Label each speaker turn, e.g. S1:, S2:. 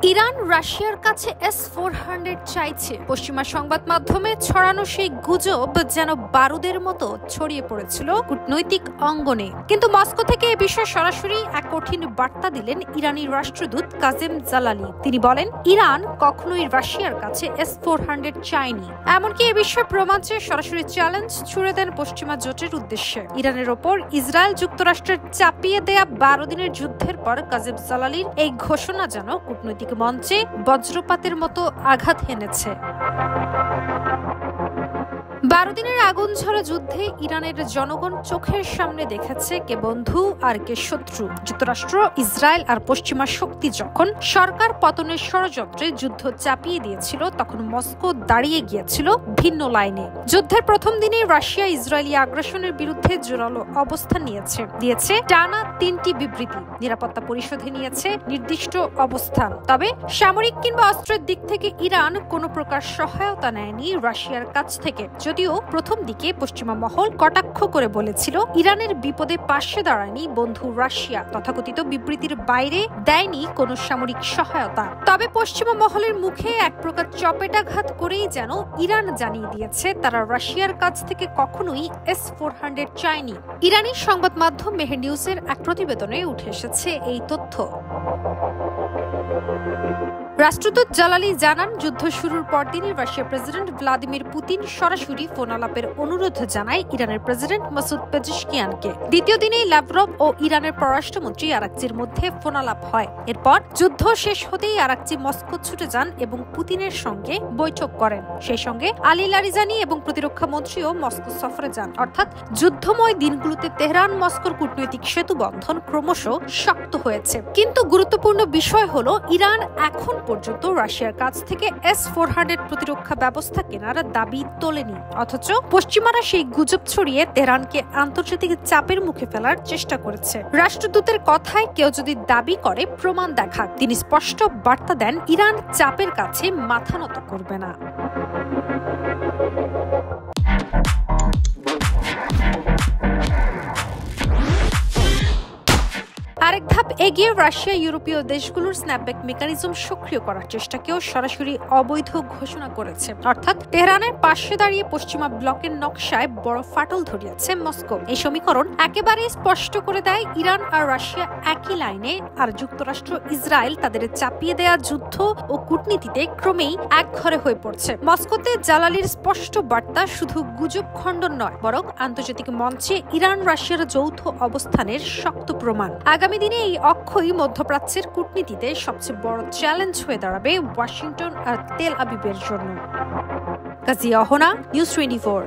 S1: Iran রাশিয়ার কাছে S-400 চাইছে। পশ্চিমা সংবাদ মাধ্যমে ছড়ানো সেই গুজব যেন বারুদের মতো ছড়িয়ে পড়েছিল কূটনৈতিক অঙ্গনে। কিন্তু মস্কো থেকে এ বিষয়ে সরাসরি এক কঠিন বার্তা দিলেন ইরানি রাষ্ট্রদূত কাজেম জালালি। তিনি বলেন, ইরান কখনোই রাশিয়ার কাছে S-400 চায়নি। এমনকি এ বিষয়ে প্রমাণ চেয়ে সরাসরি চ্যালেঞ্জ ছুড়ে দেন পশ্চিমা জোটের উদ্দেশ্যে। ইরানের ওপর ইসরায়েল যুক্তরাষ্ট্রের চাপিয়ে দেয়া 12 দিনের যুদ্ধের পর কাজেম জালালির এই ঘোষণা যেন কূটনৈতিক মঞ্চে বজ্রপাতের মতো আঘাত হেনেছে। 12 দিনের আগুন ঝরা যুদ্ধে ইরানের জনগণ চোখের সামনে দেখেছে কে বন্ধু আর কে শত্রু। যুক্তরাষ্ট্র, ইসরায়েল আর পশ্চিমা শক্তি যখন সরকার পতনের ষড়যন্ত্রে যুদ্ধ চাপিয়ে দিয়েছিল, তখন মস্কো দাঁড়িয়ে গিয়েছিল ভিন্ন লাইনে। যুদ্ধের প্রথম দিনে রাশিয়া ইসরায়েলি আগ্রাসনের বিরুদ্ধে জোরালো অবস্থান দিয়েছে টানা 3টি বিবৃতি। নিরাপত্তা পরিষদে নিয়েছে নির্দিষ্ট অবস্থান। তবে সামরিক কিংবা অস্ত্রের দিক থেকে ইরান কোনো প্রকার সহায়তা নেয়নি রাশিয়ার কাছ থেকে। যদিও প্রথম দিকে পশ্চিমা মহল কটাক্ষ করে বলেছিল, ইরানের বিপদে পাশে দাঁড়ায়নি বন্ধু রাশিয়া, তথাকথিত বিবৃতির বাইরে দেয়নি কোনো সামরিক সহায়তা। তবে পশ্চিমা মহলের মুখে এক প্রকার চপেটাঘাত করেই যেন ইরান জানিয়ে দিয়েছে তারা রাশিয়ার কাছ থেকে কখনোই S-400 চায়নি। ইরানি সংবাদ মাধ্যম মেহের নিউজের এক প্রতিবেদনে উঠে এসেছে এই তথ্য। রাষ্ট্রদূত জালালি জানান, যুদ্ধ শুরুর পরদিনই রাশিয়ার প্রেসিডেন্ট ভ্লাদিমির পুতিন সরাসরি ফোন আলাপের অনুরোধ জানায় ইরানের প্রেসিডেন্ট মাসুদ পেজিশকিয়ানকে। দ্বিতীয় দিনেই লাভরভ ও ইরানের পররাষ্ট্রমন্ত্রী আরাকচির মধ্যে ফোন আলাপ হয়। এরপর যুদ্ধ শেষ হতেই আরাকচি মস্কো ছুটে যান এবং পুতিনের সঙ্গে বৈঠক করেন। সেই সঙ্গে আলী লারিজানি এবং প্রতিরক্ষা মন্ত্রীও মস্কো সফরে যান। অর্থাৎ যুদ্ধময় দিনগুলোতে তেহরান মস্কোর কূটনৈতিক সেতু বন্ধন ক্রমশ শক্ত হয়েছে। কিন্তু গুরুত্বপূর্ণ বিষয় হলো, ইরান এখন পর্যন্ত রাশিয়ার কাছ থেকে S-400 প্রতিরক্ষা ব্যবস্থা কেনার দাবি তোলেনি। অথচ পশ্চিমারা সেই গুজব ছড়িয়ে তেহরানকে আন্তর্জাতিক চাপের মুখে ফেলার চেষ্টা করেছে। রাষ্ট্রদূতের কথায় কেউ যদি দাবি করে প্রমাণ দেখাক। তিনি স্পষ্ট বার্তা দেন, ইরান চাপের কাছে মাথা নত করবে না। আরেক ধাপ এগিয়ে রাশিয়া ইউরোপীয় দেশগুলোর স্ন্যাপব্যাক মেকানিজম সক্রিয় করার চেষ্টাকেও সরাসরি অবৈধ ঘোষণা করেছে। অর্থাৎ তেহরানের পাশে দাঁড়িয়ে পশ্চিমা ব্লকের নকশায় বড় ফাটল ধরিয়েছে মস্কো। এই সমীকরণ একেবারে স্পষ্ট করে দেয়, ইরান আর রাশিয়া একই লাইনে, আর যুক্তরাষ্ট্র, ইসরায়েল তাদের চাপিয়ে দেয়া যুদ্ধ ও কূটনীতিতে ক্রমেই একঘরে হয়ে পড়ছে। মস্কোতে জালালির স্পষ্ট বার্তা শুধু গুজব খণ্ডন নয়, বরং আন্তর্জাতিক মঞ্চে ইরান রাশিয়ার যৌথ অবস্থানের শক্ত প্রমাণ। আগামী দিনে এই অক্ষই মধ্যপ্রাচ্যের কূটনীতিতে সবচেয়ে বড় চ্যালেঞ্জ হয়ে দাঁড়াবে ওয়াশিংটন আর তেল আবিবের জন্য। কাজিয়া অহনা, নিউজ 24।